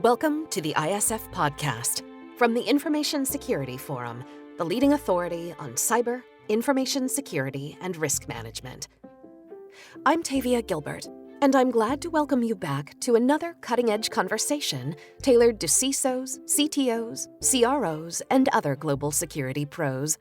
Welcome to the ISF podcast from the Information Security Forum, the leading authority on cyber, information security, and risk management. I'm Tavia Gilbert, and I'm glad to welcome you back to another cutting-edge conversation tailored to CISOs, CTOs, CROs, and other global security pros.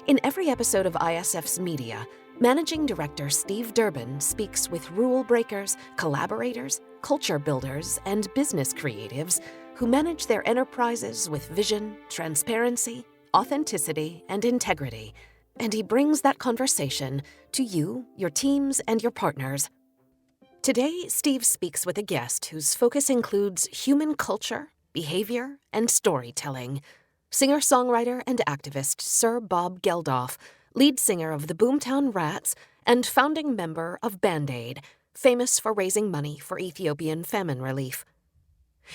In every episode of ISF's media, Managing Director Steve Durbin speaks with rule breakers, collaborators, culture builders, and business creatives who manage their enterprises with vision, transparency, authenticity, and integrity. And he brings that conversation to you, your teams, and your partners. Today, Steve speaks with a guest whose focus includes human culture, behavior, and storytelling. Singer-songwriter and activist Sir Bob Geldof, lead singer of the Boomtown Rats and founding member of Band-Aid, famous for raising money for Ethiopian famine relief.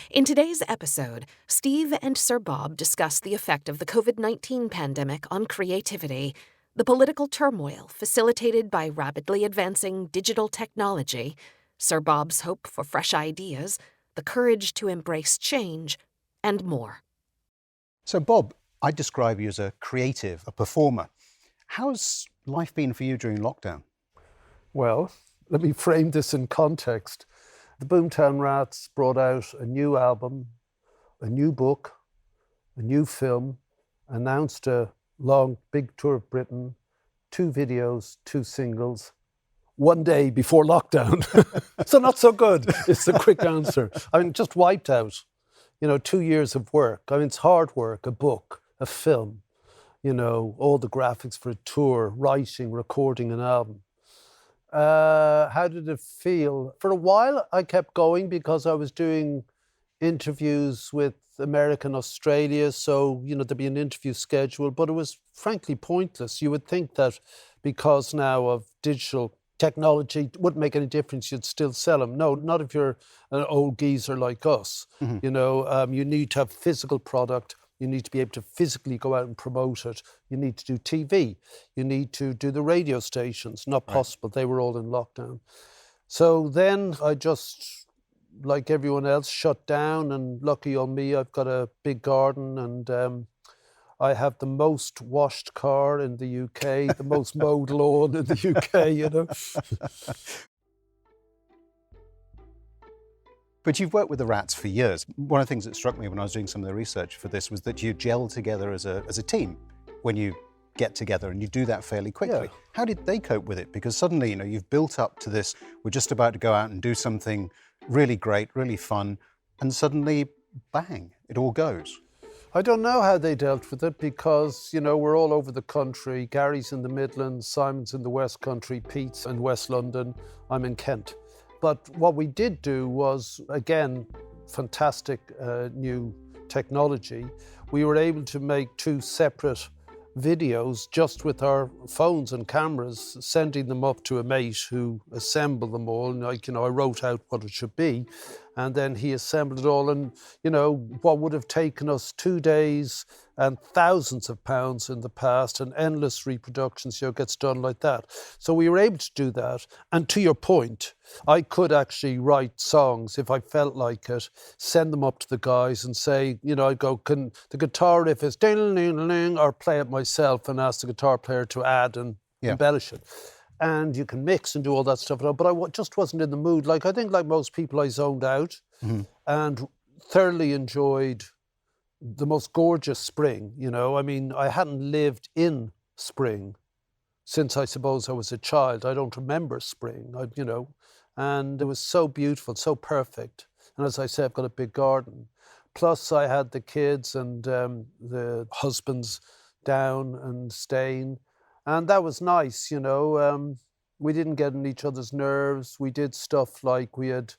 In today's episode, Steve and Sir Bob discuss the effect of the COVID-19 pandemic on creativity, the political turmoil facilitated by rapidly advancing digital technology, Sir Bob's hope for fresh ideas, the courage to embrace change, and more. So, Bob, I describe you as a creative, a performer. How's life been for you during lockdown? Well, let me frame this in context. The Boomtown Rats brought out a new album, a new book, a new film, announced a long, big tour of Britain, 2 videos, 2 singles, one day before lockdown. So not so good, is the quick answer. I mean, just wiped out, 2 years of work. I mean, it's hard work, a book, a film, all the graphics for a tour, writing, recording an album. How did it feel? For a while, I kept going because I was doing interviews with America and Australia. So, there'd be an interview schedule, but it was frankly pointless. You would think that because now of digital technology, it wouldn't make any difference. You'd still sell them. No, not if you're an old geezer like us. Mm-hmm. You need to have physical product. You need to be able to physically go out and promote it. You need to do TV. You need to do the radio stations. Not possible. Right. They were all in lockdown. So then I just, like everyone else, shut down. And lucky on me, I've got a big garden and I have the most washed car in the UK, the most mowed lawn in the UK, But you've worked with the Rats for years. One of the things that struck me when I was doing some of the research for this was that you gel together as a team when you get together, and you do that fairly quickly. Yeah. How did they cope with it? Because suddenly, you've built up to this, we're just about to go out and do something really great, really fun, and suddenly, bang, it all goes. I don't know how they dealt with it because, we're all over the country. Gary's in the Midlands, Simon's in the West Country, Pete's in West London, I'm in Kent. But what we did do was, again, fantastic new technology. We were able to make 2 separate videos just with our phones and cameras, sending them up to a mate who assembled them all. And I wrote out what it should be, and then he assembled it all. And, what would have taken us 2 days and thousands of pounds in the past and endless reproductions, gets done like that. So we were able to do that. And to your point, I could actually write songs if I felt like it, send them up to the guys and say, I'd go, can the guitar riff is ding-a-ling-a-ling, or play it myself and ask the guitar player to add and embellish it. And you can mix and do all that stuff. But I just wasn't in the mood. I think like most people, I zoned out and thoroughly enjoyed the most gorgeous spring, I hadn't lived in spring since I suppose I was a child. I don't remember spring, and it was so beautiful, so perfect. And as I said, I've got a big garden. Plus I had the kids and the husbands down and staying. And that was nice, we didn't get on each other's nerves. We did stuff like we had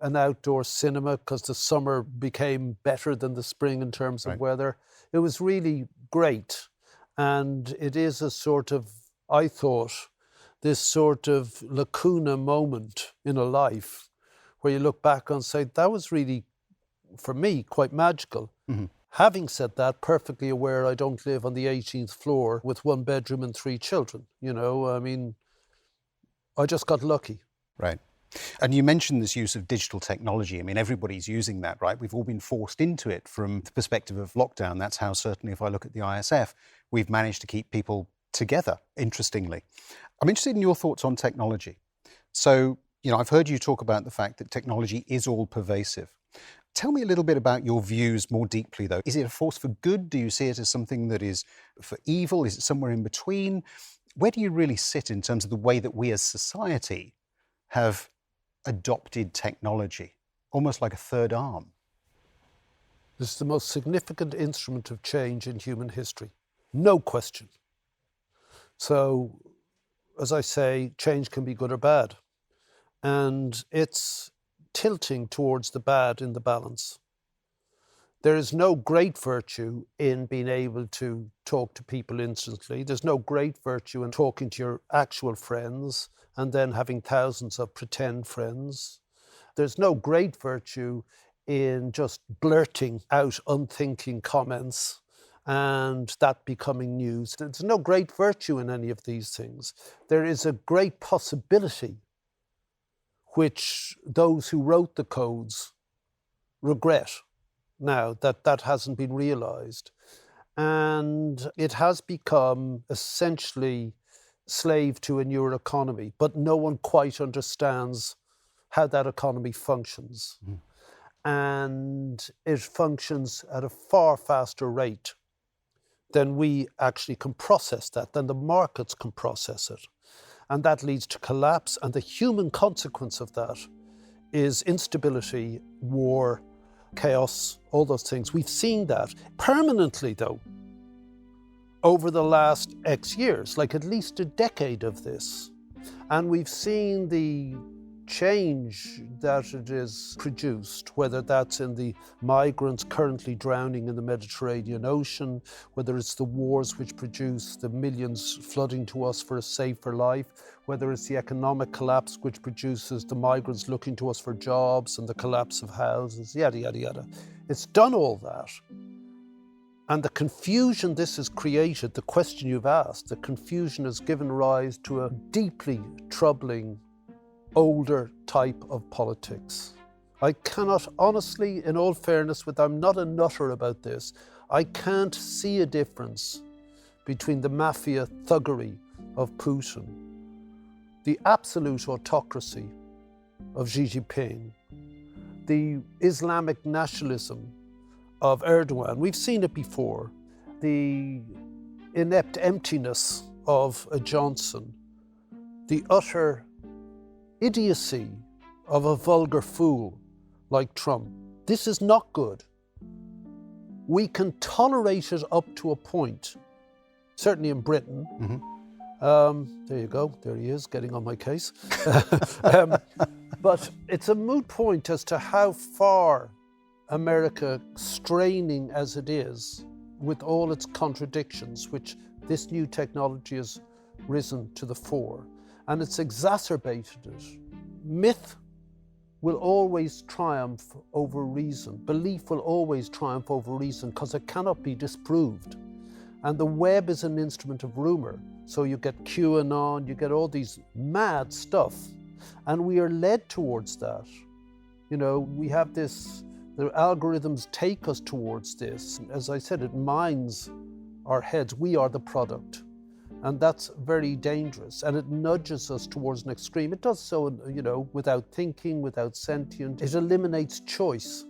an outdoor cinema because the summer became better than the spring in terms of weather. It was really great. And it is a sort of, I thought, this sort of lacuna moment in a life where you look back and say, that was really, for me, quite magical. Mm-hmm. Having said that, perfectly aware I don't live on the 18th floor with 1 bedroom and 3 children. I just got lucky. Right. And you mentioned this use of digital technology. I mean, everybody's using that, right? We've all been forced into it from the perspective of lockdown. That's how, certainly, if I look at the ISF, we've managed to keep people together, interestingly. I'm interested in your thoughts on technology. So, I've heard you talk about the fact that technology is all pervasive. Tell me a little bit about your views more deeply, though. Is it a force for good? Do you see it as something that is for evil? Is it somewhere in between? Where do you really sit in terms of the way that we as society have adopted technology, almost like a third arm? This is the most significant instrument of change in human history. No question. So, as I say, change can be good or bad. And it's tilting towards the bad in the balance. There is no great virtue in being able to talk to people instantly. There's no great virtue in talking to your actual friends and then having thousands of pretend friends. There's no great virtue in just blurting out unthinking comments and that becoming news. There's no great virtue in any of these things. There is a great possibility which those who wrote the codes regret now that hasn't been realized. And it has become essentially slave to a newer economy, but no one quite understands how that economy functions. And it functions at a far faster rate than we actually can process that, than the markets can process it. And that leads to collapse. And the human consequence of that is instability, war, chaos, all those things. We've seen that permanently, though, over the last X years, like at least a decade of this. And we've seen the change that it is produced, whether that's in the migrants currently drowning in the Mediterranean Ocean, whether it's the wars which produce the millions flooding to us for a safer life, whether it's the economic collapse which produces the migrants looking to us for jobs and the collapse of houses, yada, yada, yada. It's done all that. And the confusion this has created, the question you've asked, the confusion has given rise to a deeply troubling older type of politics. I cannot honestly, in all fairness, I'm not a nutter about this, I can't see a difference between the mafia thuggery of Putin, the absolute autocracy of Xi Jinping, the Islamic nationalism of Erdogan. We've seen it before. The inept emptiness of a Johnson, the utter idiocy of a vulgar fool like Trump. This is not good. We can tolerate it up to a point, certainly in Britain. There you go, there he is, getting on my case. But it's a moot point as to how far America, straining as it is, with all its contradictions, which this new technology has risen to the fore, and it's exacerbated it. Myth will always triumph over reason. Belief will always triumph over reason because it cannot be disproved. And the web is an instrument of rumor. So you get QAnon, you get all these mad stuff. And we are led towards that. We have this, the algorithms take us towards this. As I said, it mines our heads. We are the product. And that's very dangerous. And it nudges us towards an extreme. It does so, without thinking, without sentience. It eliminates choice.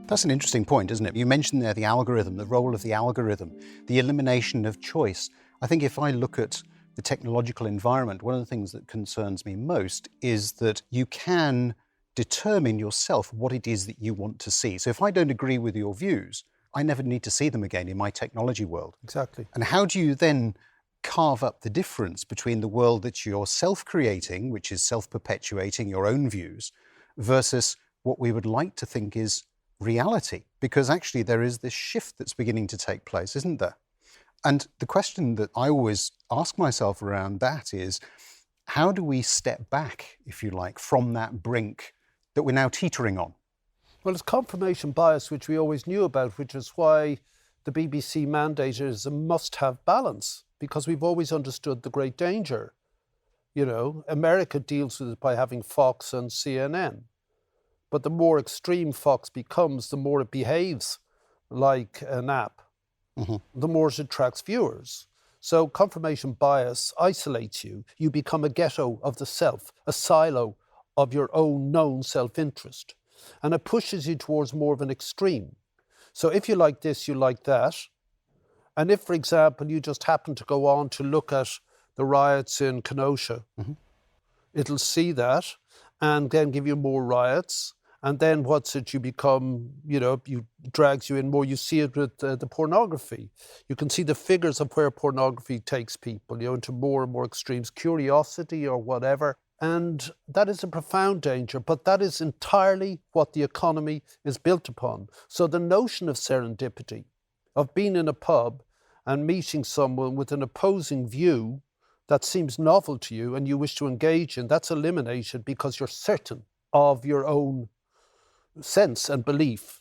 That's an interesting point, isn't it? You mentioned there the algorithm, the role of the algorithm, the elimination of choice. I think if I look at the technological environment, one of the things that concerns me most is that you can determine yourself what it is that you want to see. So if I don't agree with your views, I never need to see them again in my technology world. Exactly. And how do you then carve up the difference between the world that you're self-creating, which is self-perpetuating your own views, versus what we would like to think is reality? Because actually there is this shift that's beginning to take place, isn't there? And the question that I always ask myself around that is, how do we step back, if you like, from that brink that we're now teetering on? Well, it's confirmation bias, which we always knew about, which is why the BBC mandate is a must-have balance, because we've always understood the great danger You know, America deals with it by having Fox and CNN. But the more extreme Fox becomes, the more it behaves like an app, the more it attracts viewers. So confirmation bias isolates you. You become a ghetto of the self, a silo of your own known self-interest. And it pushes you towards more of an extreme. So if you like this, you like that. And if, for example, you just happen to go on to look at the riots in Kenosha, it'll see that and then give you more riots. And then what's it? You become, you know, you drags you in more. You see it with the pornography. You can see the figures of where pornography takes people, you know, into more and more extremes, curiosity or whatever. And that is a profound danger, but that is entirely what the economy is built upon. So the notion of serendipity, of being in a pub and meeting someone with an opposing view that seems novel to you and you wish to engage in, that's eliminated because you're certain of your own sense and belief.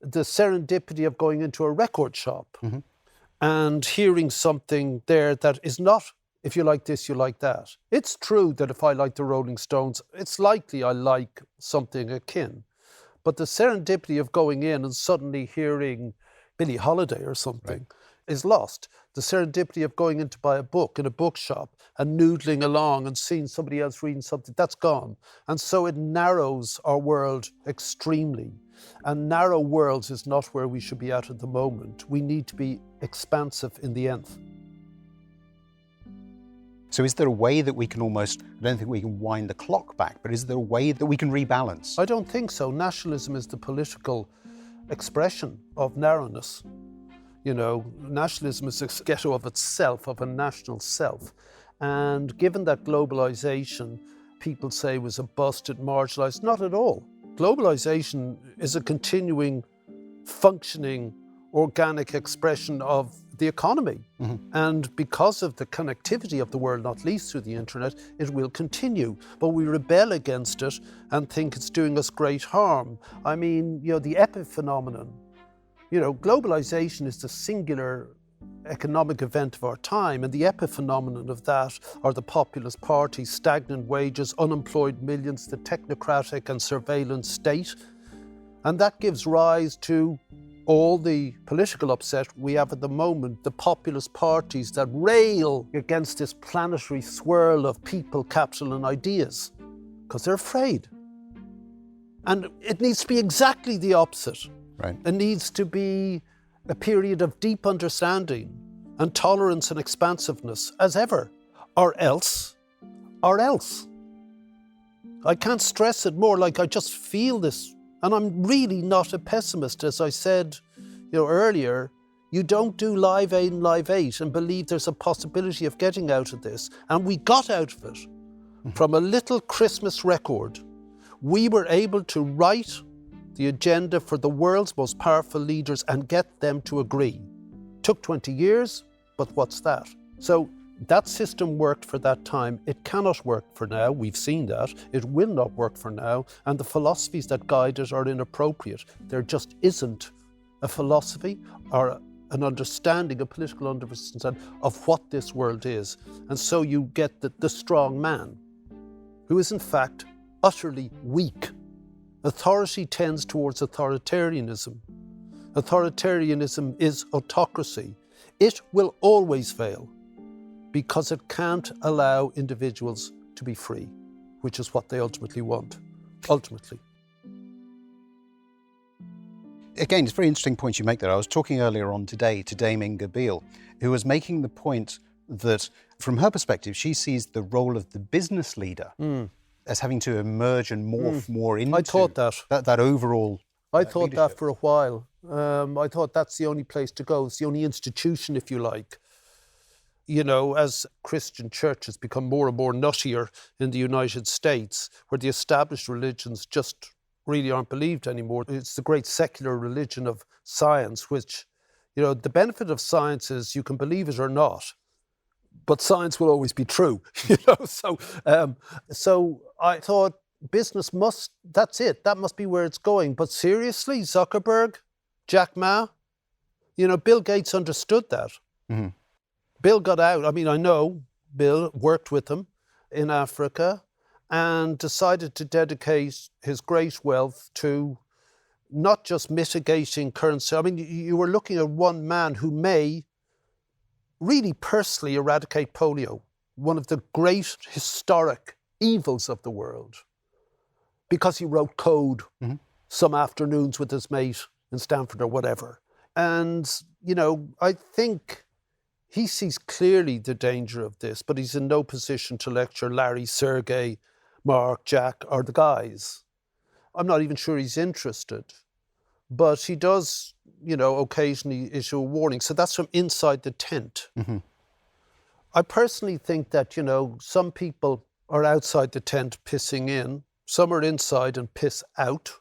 The serendipity of going into a record shop and hearing something there that is not, if you like this, you like that. It's true that if I like the Rolling Stones, it's likely I like something akin. But the serendipity of going in and suddenly hearing Billie Holiday or something is lost. The serendipity of going in to buy a book in a bookshop and noodling along and seeing somebody else reading something, that's gone. And so it narrows our world extremely. And narrow worlds is not where we should be at the moment. We need to be expansive in the nth. So is there a way that we can almost, I don't think we can wind the clock back, but is there a way that we can rebalance? I don't think so. Nationalism is the political expression of narrowness. You know, nationalism is a ghetto of itself, of a national self. And given that globalization, people say was a bust, it marginalized, not at all. Globalization is a continuing, functioning, organic expression of the economy. And because of the connectivity of the world, not least through the internet, it will continue. But we rebel against it and think it's doing us great harm. I mean, you know, the epiphenomenon. You know, globalization is the singular economic event of our time, and the epiphenomenon of that are the populist parties, stagnant wages, unemployed millions, the technocratic and surveillance state. And that gives rise to all the political upset we have at the moment, the populist parties that rail against this planetary swirl of people, capital and ideas, because they're afraid. And it needs to be exactly the opposite. Right. It needs to be a period of deep understanding and tolerance and expansiveness as ever, or else. I can't stress it more, like I just feel this. And I'm really not a pessimist. As I said, you know, earlier, you don't do Live 8 and Live 8 and believe there's a possibility of getting out of this. And we got out of it from a little Christmas record. We were able to write the agenda for the world's most powerful leaders and get them to agree. Took 20 years, but what's that? So that system worked for that time. It cannot work for now. We've seen that. It will not work for now. And the philosophies that guide it are inappropriate. There just isn't a philosophy or an understanding, a political understanding of what this world is. And so you get the strong man, who is in fact utterly weak. Authority tends towards authoritarianism. Authoritarianism is autocracy. It will always fail because it can't allow individuals to be free, which is what they ultimately want. Ultimately. Again, it's a very interesting point you make there. I was talking earlier on today to Dame Inga Beale, who was making the point that from her perspective, she sees the role of the business leader as having to emerge and morph more into I thought that overall I thought leadership. that for a while. I thought that's the only place to go. It's the only institution, if you like. You know, as Christian churches become more and more nuttier in the United States, where the established religions just really aren't believed anymore. It's the great secular religion of science, which, you know, the benefit of science is you can believe it or not, but science will always be true, you know. So I thought business must, that's it. That must be where it's going. But seriously, Zuckerberg, Jack Ma, you know, Bill Gates understood that. Bill got out. I mean, I know Bill worked with him. in Africa and decided to dedicate his great wealth to not just mitigating currency. I mean, you were looking at one man who may really personally eradicate polio, one of the great historic evils of the world, because he wrote code some afternoons with his mate in Stanford or whatever. And, I think he sees clearly the danger of this, but he's in no position to lecture Larry, Sergey, Mark, Jack, or the guys. I'm not even sure he's interested. But he does, occasionally issue a warning. So that's from inside the tent. Mm-hmm. I personally think that, some people are outside the tent pissing in. Some are inside and piss out.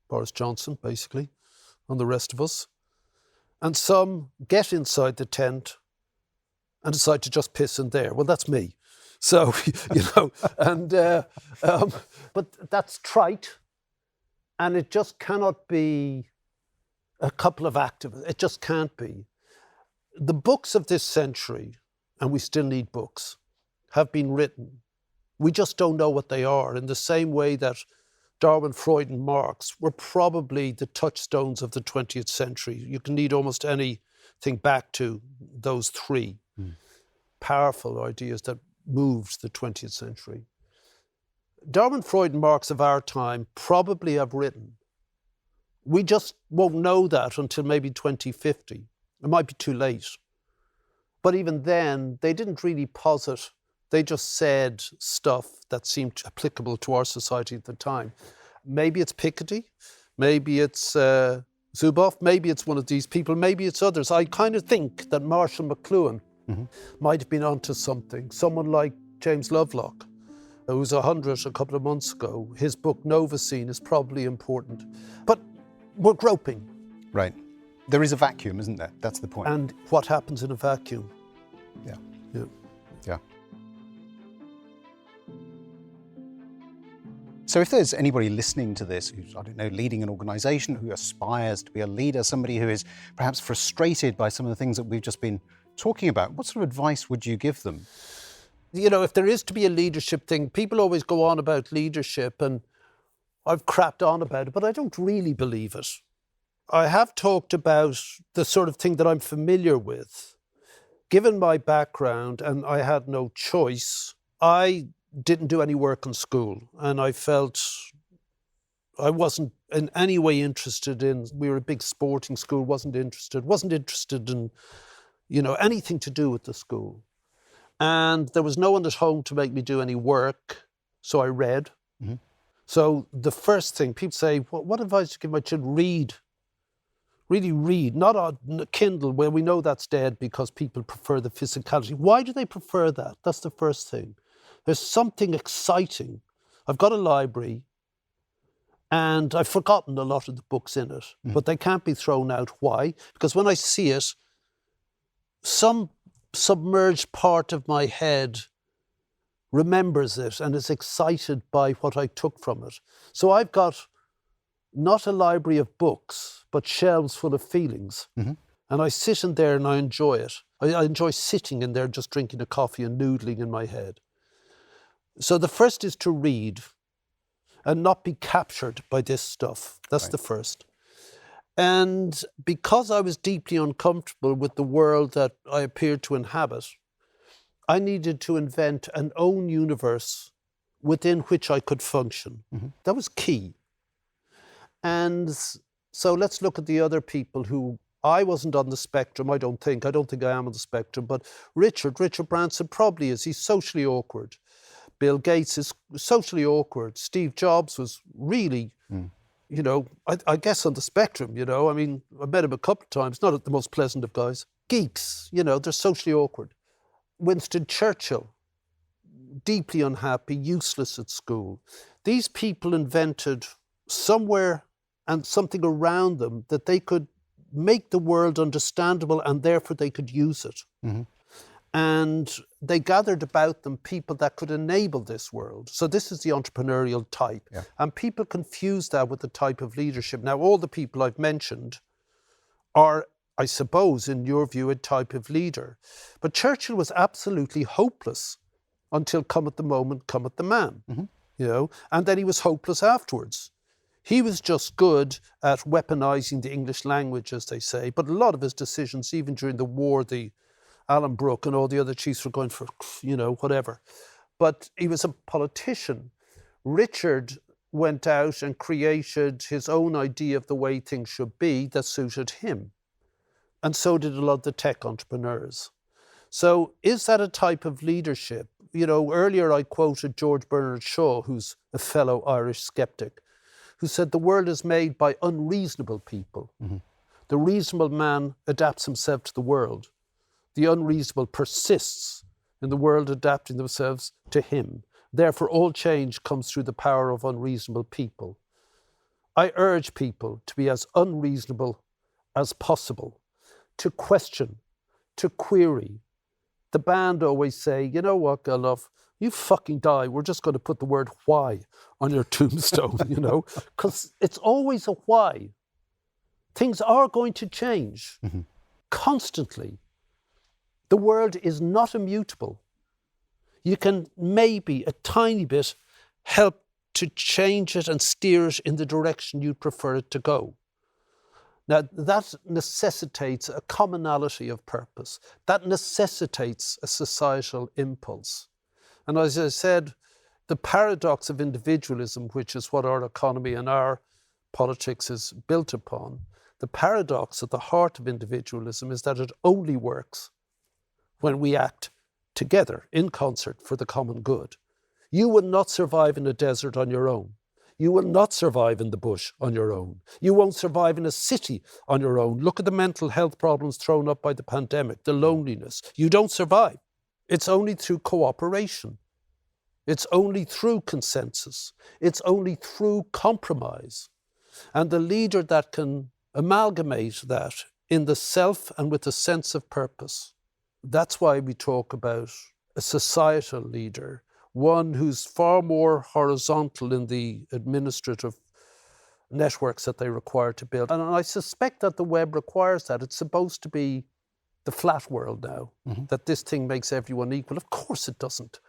Boris Johnson, basically, and the rest of us. And some get inside the tent and decide to just piss in there. Well, that's me. So, but that's trite. And it just cannot be a couple of activists. It just can't be. The books of this century, and we still need books, have been written. We just don't know what they are, in the same way that Darwin, Freud, and Marx were probably the touchstones of the 20th century. You can lead almost anything back to those three powerful ideas that moved the 20th century. Darwin, Freud, and Marx of our time probably have written. We just won't know that until maybe 2050. It might be too late. But even then, they didn't really posit. They just said stuff that seemed applicable to our society at the time. Maybe it's Piketty, maybe it's Zuboff, maybe it's one of these people, maybe it's others. I kind of think that Marshall McLuhan might have been onto something. Someone like James Lovelock, who was 100 a couple of months ago. His book Novacine is probably important. But we're groping. Right. There is a vacuum, isn't there? That's the point. And what happens in a vacuum? Yeah. Yeah. Yeah. So if there's anybody listening to this who's, leading an organization, who aspires to be a leader, somebody who is perhaps frustrated by some of the things that we've just been talking about, what sort of advice would you give them? If there is to be a leadership thing, people always go on about leadership, and I've crapped on about it, but I don't really believe it. I have talked about the sort of thing that I'm familiar with. Given my background, and I had no choice, I didn't do any work in school, and I felt I wasn't in any way interested in, we were a big sporting school, wasn't interested in, anything to do with the school. And there was no one at home to make me do any work, so I read. Mm-hmm. So the first thing, people say, what advice do you give my children? Read. Really read, not on Kindle, where we know that's dead because people prefer the physicality. Why do they prefer that? That's the first thing. There's something exciting. I've got a library, and I've forgotten a lot of the books in it, but they can't be thrown out. Why? Because when I see it, some submerged part of my head remembers it and is excited by what I took from it. So I've got not a library of books, but shelves full of feelings. Mm-hmm. And I sit in there and I enjoy it. I enjoy sitting in there just drinking a coffee and noodling in my head. So the first is to read and not be captured by this stuff. That's right. The first. And because I was deeply uncomfortable with the world that I appeared to inhabit, I needed to invent an own universe within which I could function. Mm-hmm. That was key. And so let's look at the other people who, I wasn't on the spectrum, I don't think I am on the spectrum, but Richard Branson probably is. He's socially awkward. Bill Gates is socially awkward. Steve Jobs was really, I guess on the spectrum, I mean, I met him a couple of times, not the most pleasant of guys. Geeks, they're socially awkward. Winston Churchill, deeply unhappy, useless at school. These people invented somewhere and something around them that they could make the world understandable, and therefore they could use it. Mm-hmm. And they gathered about them people that could enable this world. So this is the entrepreneurial type. Yeah. And people confuse that with the type of leadership. Now, all the people I've mentioned are, I suppose, in your view, a type of leader. But Churchill was absolutely hopeless until cometh the moment, cometh the man, you know, and then he was hopeless afterwards. He was just good at weaponizing the English language, as they say, but a lot of his decisions, even during the war, the Alan Brooke and all the other chiefs were going for, you know, whatever. But he was a politician. Richard went out and created his own idea of the way things should be that suited him. And so did a lot of the tech entrepreneurs. So is that a type of leadership? You know, earlier I quoted George Bernard Shaw, who's a fellow Irish skeptic, who said the world is made by unreasonable people. The reasonable man adapts himself to the world. The unreasonable persists in the world adapting themselves to him. Therefore, all change comes through the power of unreasonable people. I urge people to be as unreasonable as possible, to question, to query. The band always say, you know what, Geldof, you fucking die. We're just going to put the word why on your tombstone, you know, because it's always a why. Things are going to change constantly. The world is not immutable. You can maybe a tiny bit help to change it and steer it in the direction you'd prefer it to go. Now, that necessitates a commonality of purpose. That necessitates a societal impulse. And as I said, the paradox of individualism, which is what our economy and our politics is built upon, the paradox at the heart of individualism is that it only works when we act together, in concert, for the common good. You will not survive in a desert on your own. You will not survive in the bush on your own. You won't survive in a city on your own. Look at the mental health problems thrown up by the pandemic, the loneliness. You don't survive. It's only through cooperation. It's only through consensus. It's only through compromise. And the leader that can amalgamate that in the self and with a sense of purpose. That's why we talk about a societal leader, one who's far more horizontal in the administrative networks that they require to build. And I suspect that the web requires that. It's supposed to be the flat world now, that this thing makes everyone equal. Of course it doesn't.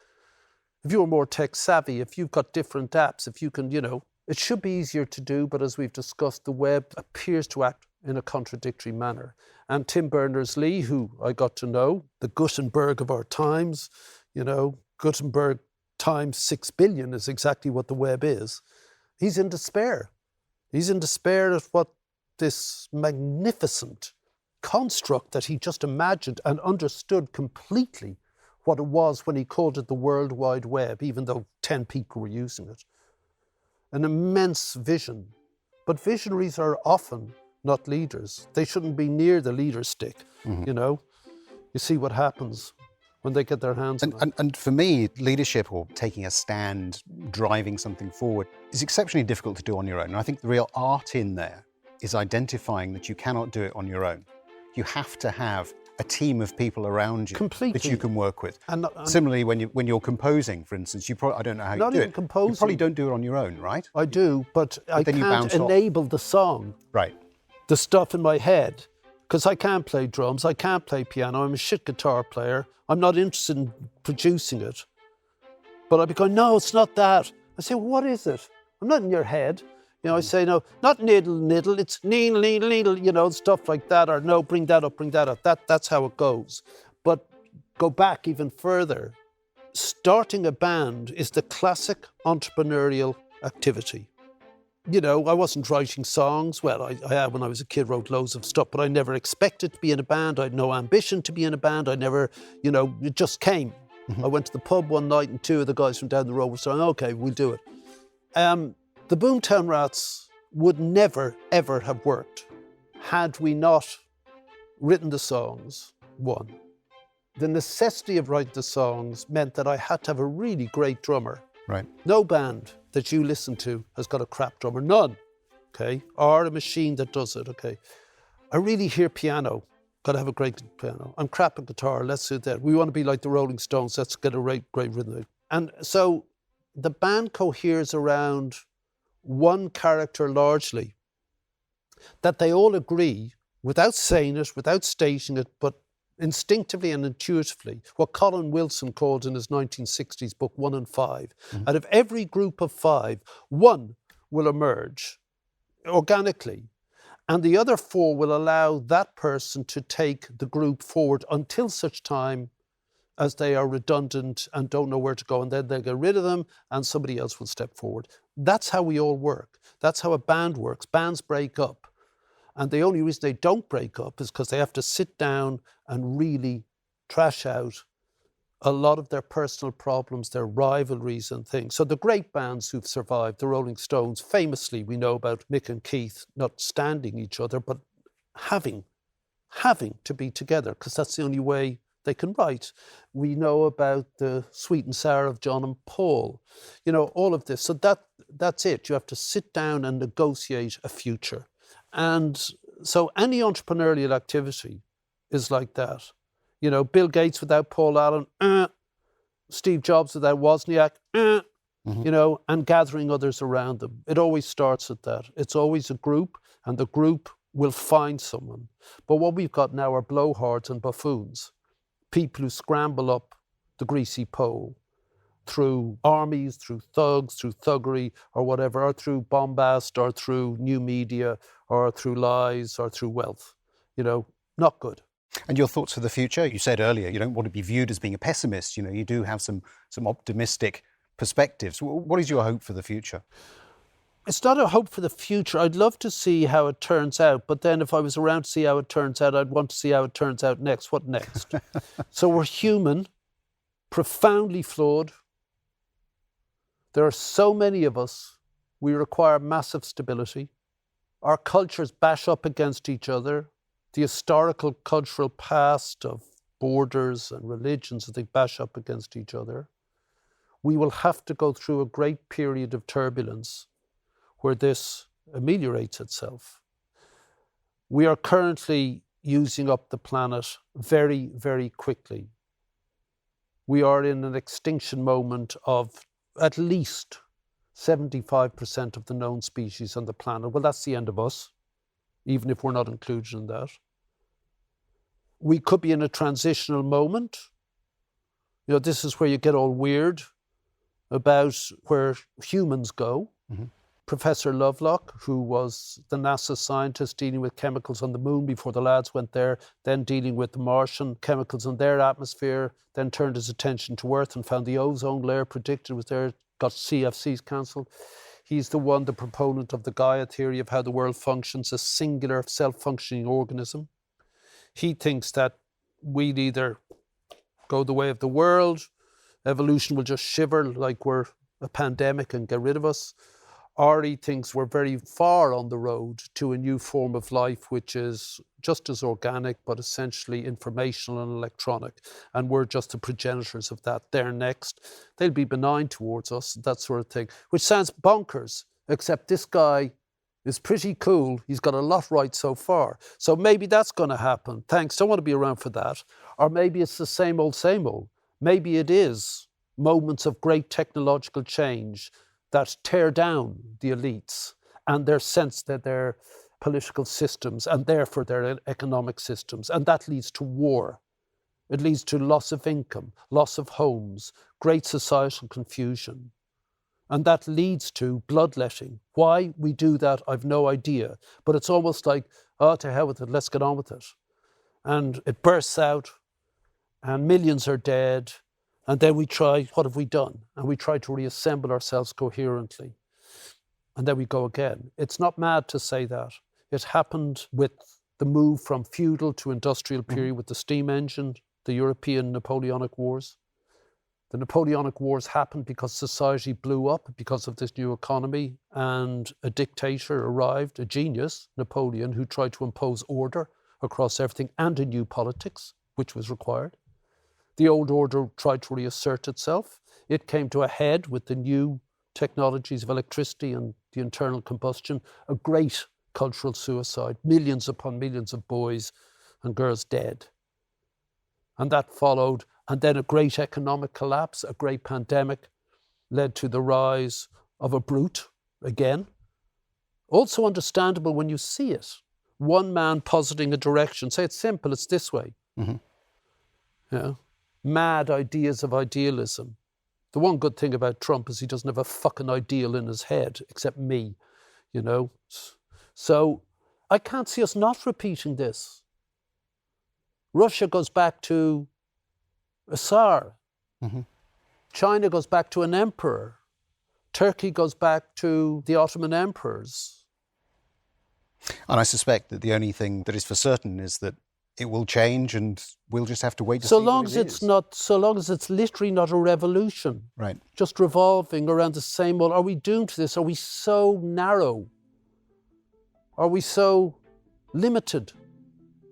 If you're more tech savvy, if you've got different apps, if you can, you know, it should be easier to do, but as we've discussed, the web appears to act in a contradictory manner. And Tim Berners-Lee, who I got to know, the Gutenberg of our times, you know, Gutenberg times 6 billion is exactly what the web is. He's in despair. He's in despair at what this magnificent construct that he just imagined and understood completely what it was when he called it the World Wide Web, even though 10 people were using it. An immense vision. But visionaries are often not leaders. They shouldn't be near the leader stick, you know. You see what happens when they get their hands on it. And for me, leadership or taking a stand, driving something forward is exceptionally difficult to do on your own. And I think the real art in there is identifying that you cannot do it on your own. You have to have a team of people around you that you can work with. And similarly, when you're composing, for instance, you probably, I don't know how you do it. Composing. You probably don't do it on your own, right? I do, but I can't enable the song. Right. The stuff in my head, because I can't play drums, I can't play piano, I'm a shit guitar player, I'm not interested in producing it. But I'd be going, no, it's not that. I say, well, what is it? I'm not in your head. You know, I say, no, not niddle, niddle, it's needle, needle, needle, you know, stuff like that, or no, bring that up, bring that up. That's how it goes. But go back even further. Starting a band is the classic entrepreneurial activity. You know, I wasn't writing songs. Well, I had when I was a kid, wrote loads of stuff, but I never expected to be in a band. I had no ambition to be in a band. I never, you know, it just came. I went to the pub one night and two of the guys from down the road were saying, okay, we'll do it. The Boomtown Rats would never, ever have worked had we not written the songs, one. The necessity of writing the songs meant that I had to have a really great drummer. Right. No band that you listen to has got a crap drummer, none, okay? Or a machine that does it, okay? I really hear piano, got to have a great piano. I'm crap at guitar, let's do that. We want to be like the Rolling Stones, let's get a great rhythm. And so the band coheres around one character largely, that they all agree, without saying it, without stating it, but instinctively and intuitively, what Colin Wilson called in his 1960s book 1 in 5. Out of every group of 5, 1 will emerge organically, and the other 4 will allow that person to take the group forward until such time as they are redundant and don't know where to go, and then they'll get rid of them and somebody else will step forward. That's how we all work. That's how a band works. Bands break up. And the only reason they don't break up is because they have to sit down and really trash out a lot of their personal problems, their rivalries and things. So the great bands who've survived, the Rolling Stones, famously we know about Mick and Keith not standing each other, but having to be together, because that's the only way they can write. We know about the Sweet and Sour of John and Paul, you know, all of this. So that's it. You have to sit down and negotiate a future. And so any entrepreneurial activity is like that. You know, Bill Gates without Paul Allen, Steve Jobs without Wozniak, you know, and gathering others around them. It always starts at that. It's always a group, and the group will find someone. But what we've got now are blowhards and buffoons, people who scramble up the greasy pole through armies, through thugs, through thuggery or whatever, or through bombast, or through new media, or through lies, or through wealth. You know, not good. And your thoughts for the future? You said earlier you don't want to be viewed as being a pessimist. You know, you do have some optimistic perspectives. What is your hope for the future? It's not a hope for the future. I'd love to see how it turns out, but then if I was around to see how it turns out, I'd want to see how it turns out next. What next? So we're human, profoundly flawed. There are so many of us. We require massive stability. Our cultures bash up against each other. The historical cultural past of borders and religions, they bash up against each other. We will have to go through a great period of turbulence where this ameliorates itself. We are currently using up the planet very, very quickly. We are in an extinction moment of at least 75% of the known species on the planet. Well, that's the end of us, even if we're not included in that. We could be in a transitional moment. You know, this is where you get all weird about where humans go. Professor Lovelock, who was the NASA scientist dealing with chemicals on the moon before the lads went there, then dealing with the Martian chemicals in their atmosphere, then turned his attention to Earth and found the ozone layer predicted was there, got CFCs cancelled. He's the proponent of the Gaia theory of how the world functions, a singular self-functioning organism. He thinks that we'd either go the way of the world, evolution will just shiver like we're a pandemic and get rid of us, or he thinks we're very far on the road to a new form of life which is just as organic but essentially informational and electronic, and we're just the progenitors of that. They're next. They'll be benign towards us, that sort of thing, which sounds bonkers, except this guy is pretty cool. He's got a lot right so far. So maybe that's going to happen. Thanks, don't want to be around for that. Or maybe it's the same old, same old. Maybe it is moments of great technological change that tear down the elites and their sense that their political systems and therefore their economic systems. And that leads to war. It leads to loss of income, loss of homes, great societal confusion. And that leads to bloodletting. Why we do that, I've no idea. But it's almost like, oh, to hell with it, let's get on with it. And it bursts out, and millions are dead. And then we try, what have we done? And we try to reassemble ourselves coherently. And then we go again. It's not mad to say that. It happened with the move from feudal to industrial period with the steam engine, the European Napoleonic Wars. The Napoleonic Wars happened because society blew up because of this new economy, and a dictator arrived, a genius, Napoleon, who tried to impose order across everything and a new politics, which was required. The old order tried to reassert itself. It came to a head with the new technologies of electricity and the internal combustion, a great cultural suicide, millions upon millions of boys and girls dead. And that followed. And then a great economic collapse, a great pandemic, led to the rise of a brute again. Also understandable when you see it. One man positing a direction. Say it's simple, it's this way. Mad ideas of idealism. The one good thing about Trump is he doesn't have a fucking ideal in his head, except me, So I can't see us not repeating this. Russia goes back to a Tsar. Mm-hmm. China goes back to an emperor. Turkey goes back to the Ottoman emperors. And I suspect that the only thing that is for certain is that it will change, and we'll just have to wait to see what it is. So long as it's literally not a revolution, right? Just revolving around the same old. Are we doomed to this? Are we so narrow? Are we so limited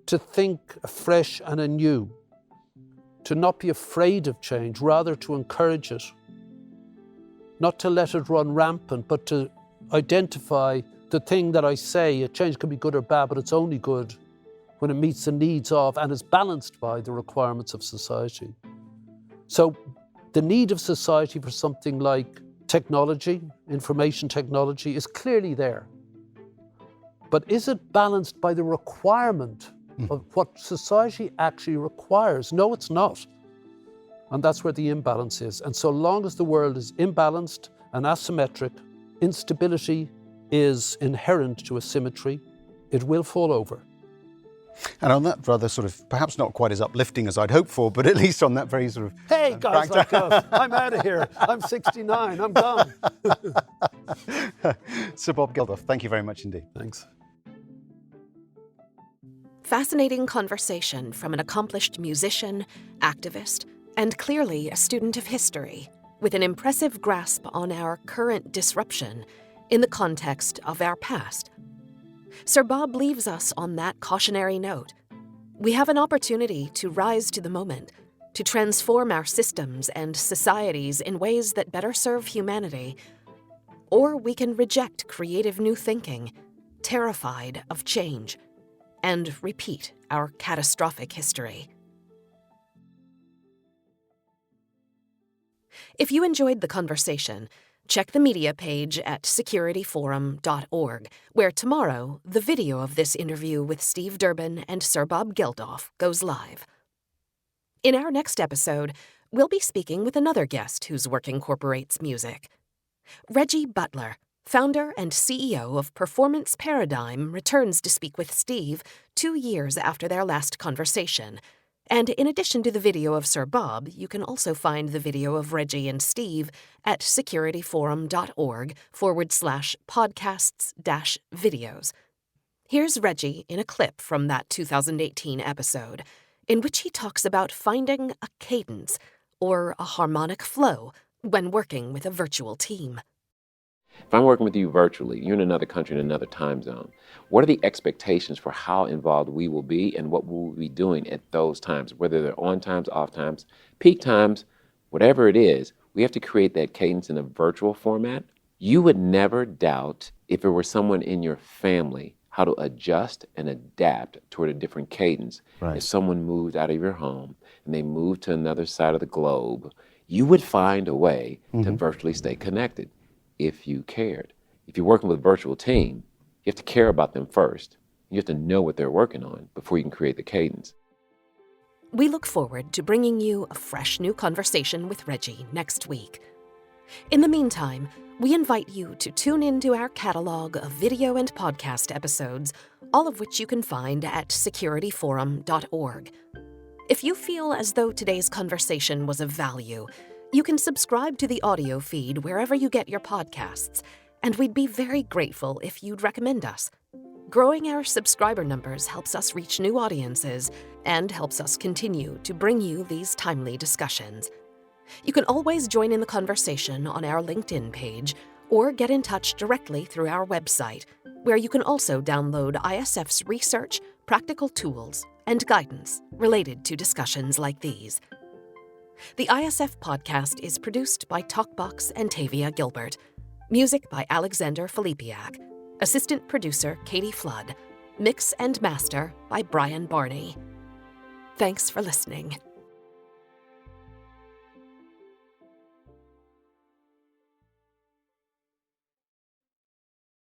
to think afresh and anew? To not be afraid of change, rather to encourage it. Not to let it run rampant, but to identify the thing that I say. A change can be good or bad, but it's only good when it meets the needs of and is balanced by the requirements of society. So the need of society for something like technology, information technology, is clearly there. But is it balanced by the requirement of what society actually requires? No, it's not. And that's where the imbalance is. And so long as the world is imbalanced and asymmetric, instability is inherent to asymmetry, it will fall over. And on that rather sort of, perhaps not quite as uplifting as I'd hoped for, but at least on that very sort of... Hey, guys like us, I'm out of here. I'm 69, I'm gone. Sir Bob Geldof, thank you very much indeed. Thanks. Fascinating conversation from an accomplished musician, activist, and clearly a student of history, with an impressive grasp on our current disruption in the context of our past. Sir Bob leaves us on that cautionary note. We have an opportunity to rise to the moment, to transform our systems and societies in ways that better serve humanity. Or we can reject creative new thinking, terrified of change, and repeat our catastrophic history. If you enjoyed the conversation, check the media page at securityforum.org, where tomorrow the video of this interview with Steve Durbin and Sir Bob Geldof goes live. In our next episode, we'll be speaking with another guest whose work incorporates music. Reggie Butler, founder and CEO of Performance Paradigm, returns to speak with Steve 2 years after their last conversation. And in addition to the video of Sir Bob, you can also find the video of Reggie and Steve at securityforum.org/podcasts-videos. Here's Reggie in a clip from that 2018 episode, in which he talks about finding a cadence or a harmonic flow when working with a virtual team. If I'm working with you virtually, you're in another country, in another time zone, what are the expectations for how involved we will be and what we'll be doing at those times, whether they're on times, off times, peak times, whatever it is, we have to create that cadence in a virtual format. You would never doubt, if it were someone in your family, how to adjust and adapt toward a different cadence. Right. If someone moved out of your home and they moved to another side of the globe, you would find a way to virtually stay connected. If you cared. If you're working with a virtual team, you have to care about them first. You have to know what they're working on before you can create the cadence. We look forward to bringing you a fresh new conversation with Reggie next week. In the meantime, we invite you to tune into our catalog of video and podcast episodes, all of which you can find at securityforum.org. If you feel as though today's conversation was of value, you can subscribe to the audio feed wherever you get your podcasts, and we'd be very grateful if you'd recommend us. Growing our subscriber numbers helps us reach new audiences and helps us continue to bring you these timely discussions. You can always join in the conversation on our LinkedIn page or get in touch directly through our website, where you can also download ISF's research, practical tools, and guidance related to discussions like these. The ISF podcast is produced by Talkbox and Tavia Gilbert. Music by Alexander Filipiak. Assistant producer Katie Flood. Mix and master by Brian Barney. Thanks for listening.